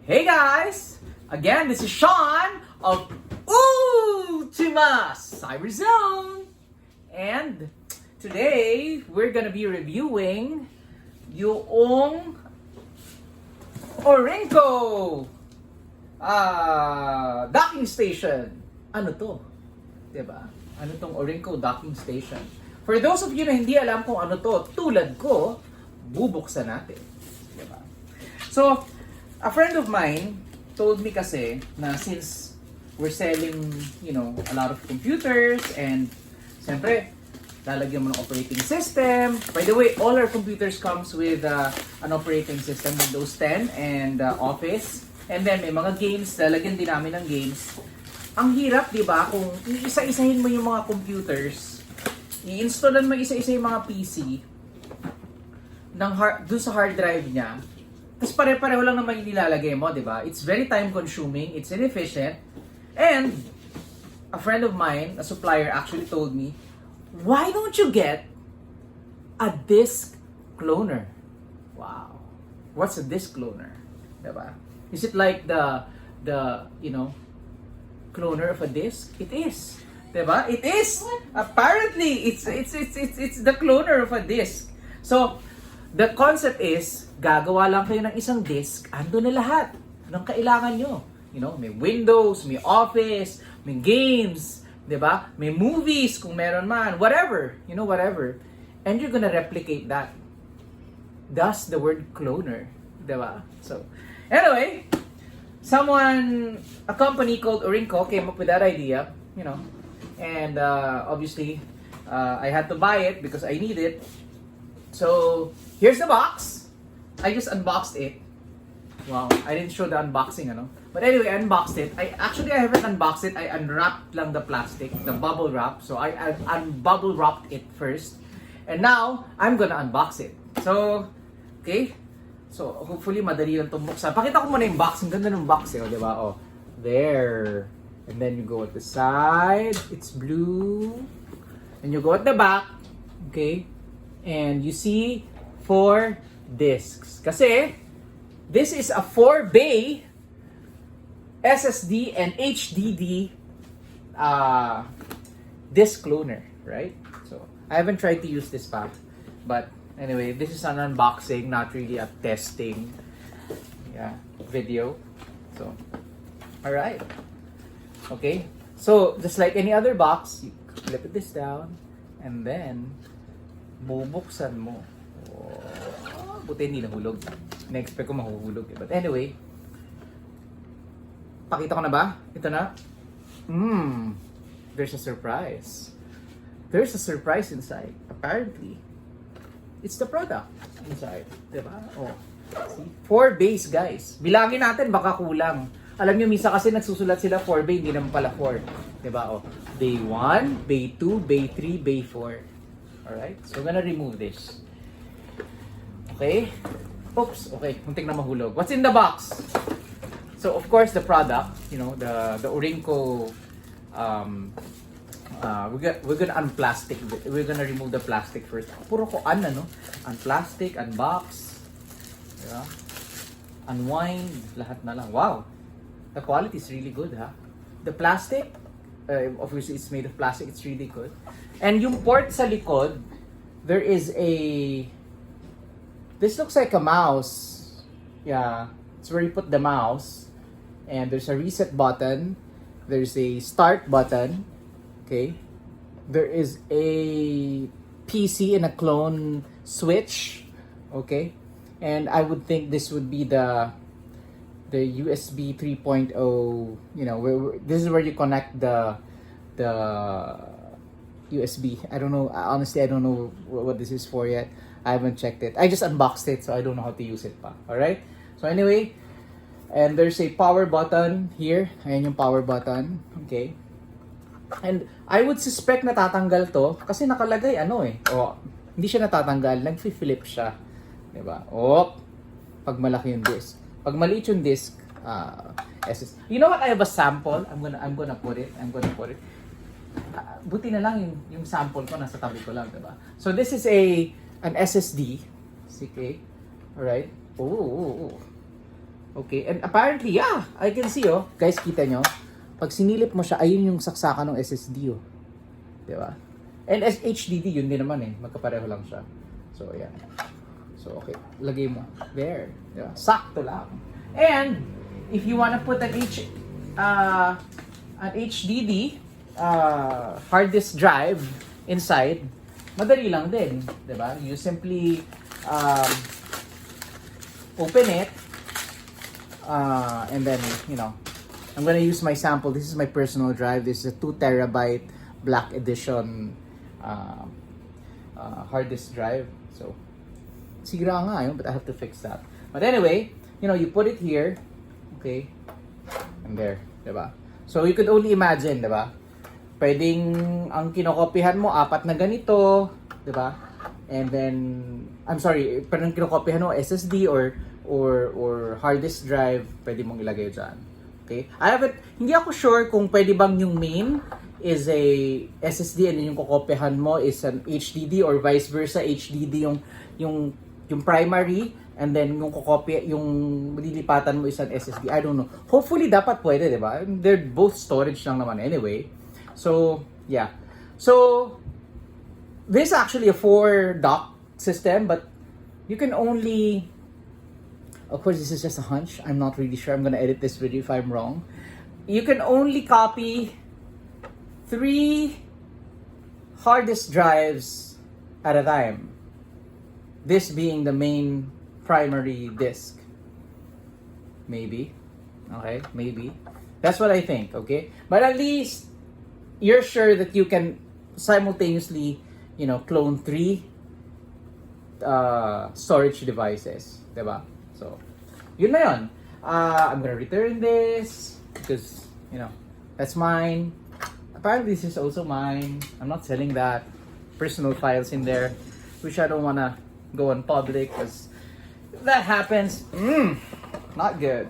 Hey guys! Again, this is Sean of ULTIMA CYBERZONE! And today, we're gonna be reviewing yung Orico docking station. Ano to? Diba? Ano tong Orico docking station? For those of you na hindi alam kung ano to, tulad ko, bubuksan natin. Diba? So, a friend of mine told me kasi na since we're selling, a lot of computers and siyempre, lalagyan mo ng operating system. By the way, all our computers comes with an operating system, Windows 10 and Office. And then may mga games, lalagyan din namin ng games. Ang hirap, di ba, kung iisa-isahin mo yung mga computers, i-installan mo isa-isa yung mga PC doon sa hard drive niya. Tapos pare-pareho lang naman yung nilalagay mo, di ba? It's very time-consuming, it's inefficient. And a friend of mine, a supplier, actually told me, why don't you get a disk cloner? Wow. What's a disk cloner? Diba? Is it like the cloner of a disk? It is. Diba? It is. Apparently, it's the cloner of a disk. So, the concept is, gagawa lang kayo ng isang disk, ando na lahat ng kailangan nyo. May Windows, may Office, may games, diba? May movies kung meron man, whatever, whatever. And you're gonna replicate that. Thus the word cloner, diba? So, anyway, a company called Orico came up with that idea, and obviously, I had to buy it because I need it. So, here's the box. I just unboxed it. Wow, I didn't show the unboxing, But anyway, I unboxed it. I haven't unboxed it. I unwrapped lang the plastic, the bubble wrap. So I unbubble wrapped it first. And now, I'm gonna unbox it. So, okay. So, hopefully, madali lang itong buksan. Pakita ko muna yung box. Ang ganda ng box, di ba? Oh, there. And then you go at the side. It's blue. And you go at the back. Okay. And you see 4 discs. Kasi, this is a 4-bay SSD and HDD disk cloner, right? So, I haven't tried to use this pa. But, anyway, this is an unboxing, not really a testing video. So, alright. Okay. So, just like any other box, you flip this down and then bubuksan mo. Oh, buti hindi nahulog. Na-expect ko mahuhulog. But anyway, pakita ko na ba? Ito na. There's a surprise. There's a surprise inside. Apparently, it's the product inside. Diba? Oh. See? 4 bays, guys. Bilangin natin, baka kulang. Alam nyo, minsan kasi nagsusulat sila 4 bay, hindi naman pala 4. Diba? Oh. Bay 1, bay 2, bay 3, bay 4. Alright? So, I'm gonna remove this. Okay? Oops. Okay. Muntik na mahulog. What's in the box? So, of course, the product, the Orico, we're gonna unplastic. We're gonna remove the plastic first. Puro ko unplastic, unbox, yeah. Unwind, lahat na lang. Wow, the quality is really good, ha? The plastic, obviously it's made of plastic. It's really good. And yung port sa likod, there is this looks like a mouse. Yeah, it's where you put the mouse. And there's a reset button. There's a start button. Okay. There is a PC and a clone switch. Okay. And I would think this would be the USB 3.0. This is where you connect the USB. I don't know. Honestly, I don't know what this is for yet. I haven't checked it. I just unboxed it, so I don't know how to use it pa. Alright? So anyway, and there's a power button here. Ayan yung power button. Okay. And I would suspect na tatanggal to kasi nakalagay hindi siya natatanggal, nag-flip siya. Diba? Pag malaki yung disc. Pag maliit yung disc, SS. You know what? I have a sample. I'm gonna put it. Buti na lang yung sample ko nasa tabi ko lang, diba? So this is an SSD. Okay. Alright. Okay, and apparently, yeah, I can see, oh. Guys, kita nyo? Pag sinilip mo siya, ayun yung saksakan ng SSD, oh. Diba? And as HDD, yun din naman eh. Magkapareho lang siya. So, ayan. So, okay. Lagay mo. There. Diba? Sakto lang. And, if you wanna put an HDD, hard disk drive inside, madali lang din. Diba? You simply open it, and then, you know, I'm gonna use my sample. This is my personal drive. This is a 2 terabyte black edition hard disk drive. So, sigira nga yun, but I have to fix that. But anyway, you know, you put it here, okay, and there, diba? So, you could only imagine, diba? Pwedeng ang kinokopihan mo, 4 na ganito, diba? And then, I'm sorry, parang kinokopihan mo SSD or hard disk drive, pwede mong ilagay dyan. Okay? Hindi ako sure kung pwede bang yung main is a SSD and yung kokopihan mo is an HDD or vice versa, HDD yung primary and then yung lilipatan mo is an SSD. I don't know. Hopefully dapat pwede, di ba? They're both storage lang naman anyway. So, yeah. So, this is actually a 4 dock system, but you can only, of course, this is just a hunch. I'm not really sure. I'm gonna edit this video if I'm wrong. You can only copy 3 hard disk drives at a time. This being the main primary disk. Maybe. Okay, maybe. That's what I think, okay? But at least you're sure that you can simultaneously, you know, clone 3 storage devices, diba? So, yun na yun. I'm gonna return this because, you know, that's mine. Apparently, this is also mine. I'm not selling that. Personal files in there, which I don't wanna go on public because if that happens, not good.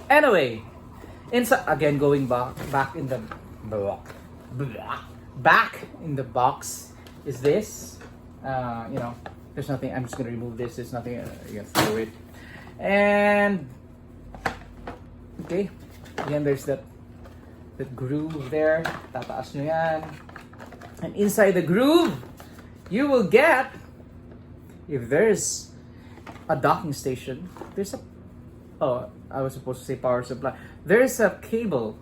Anyway, again, going back in the box is this. You know, there's nothing. I'm just gonna remove this. There's nothing. You can throw it. And okay, again, there's that groove there. Tataas nyo yan. And inside the groove, you will get, if there's a docking station, there's I was supposed to say power supply. There's a cable.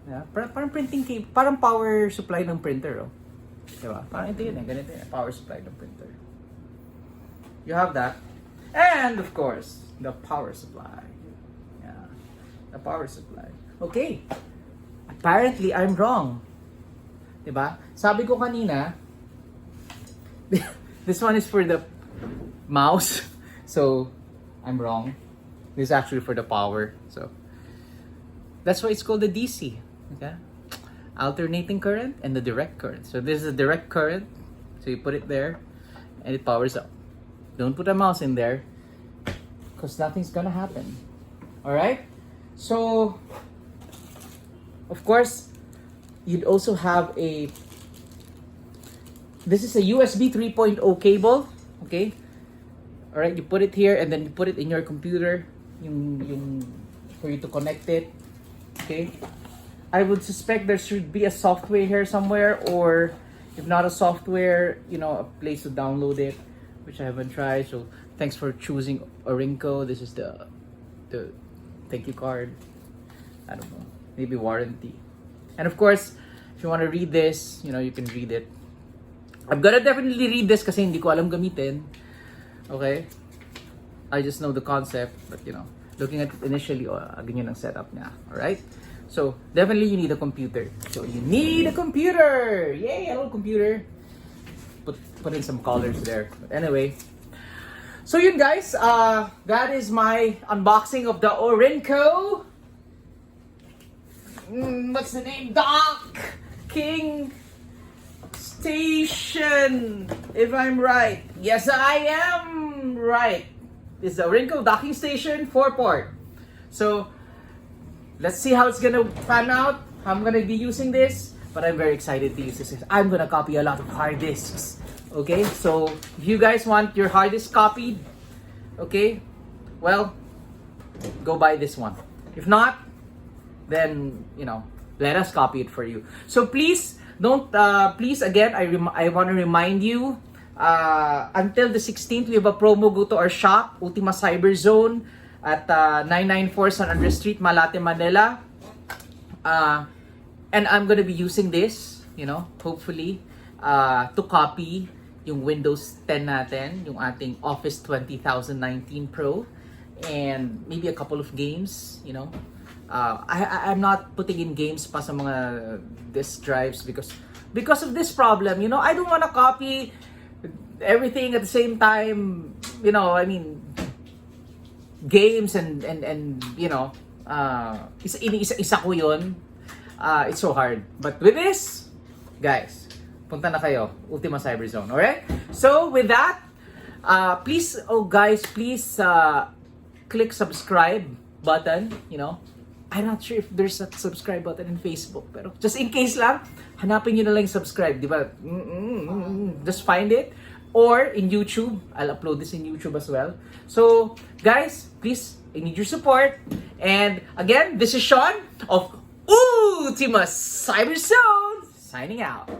Yeah, parang printing cable, parang power supply ng printer, oh. Diba? Parang ito yun, ganito yun, power supply ng printer. You have that. And of course, the power supply. Yeah, the power supply. Okay. Apparently, I'm wrong. Diba? Sabi ko kanina, this one is for the mouse. So, I'm wrong. This is actually for the power. So, that's why it's called the DC. Okay? Alternating current and the direct current. So, this is a direct current. So, you put it there and it powers up. Don't put a mouse in there because nothing's gonna happen. Alright? So, of course, you'd also have this is a USB 3.0 cable, okay? All right, you put it here and then you put it in your computer, for you to connect it, okay? I would suspect there should be a software here somewhere, or if not a software, you know, a place to download it, which I haven't tried. So thanks for choosing Orico. This is the thank you card. I don't know. Maybe warranty. And of course, if you want to read this, you know, you can read it. I'm gonna definitely read this kasi hindi ko alam gamitin. Okay? I just know the concept, but you know, looking at it initially, ganyan ang setup niya. Alright? So, definitely you need a computer. So, you need a computer! Yay! Hello, computer! Put in some colors there. But anyway. So, yun guys. That is my unboxing of the Orico. What's the name? Docking Station. If I'm right. Yes, I am right. It's the Orico Docking Station 4-port. So, let's see how it's gonna pan out. I'm gonna be using this, but I'm very excited to use this. I'm gonna copy a lot of hard disks. Okay, so if you guys want your hard disk copied, okay, well, go buy this one. If not, then, you know, let us copy it for you. So please, please again, I want to remind you, until the 16th, we have a promo. Go to our shop, Ultima CyberZone, at 994 San Andres Street, Malate, Manila. And I'm gonna be using this, you know, hopefully, to copy yung Windows 10 natin, yung ating Office 2019 Pro, and maybe a couple of games, you know. I'm not putting in games pa sa mga disk drives because of this problem, you know. I don't wanna copy everything at the same time, you know. I mean, games and you know, isa ko yun. It's so hard. But with this, guys, punta na kayo, Ultima CyberZone, alright? So, with that, please, guys, please click subscribe button, you know. I'm not sure if there's a subscribe button in Facebook, pero just in case lang, hanapin nyo na lang yung subscribe, di ba? Just find it. Or in YouTube, I'll upload this in YouTube as well. So, guys, please, I need your support. And again, this is Sean of Ultima CyberZone, signing out.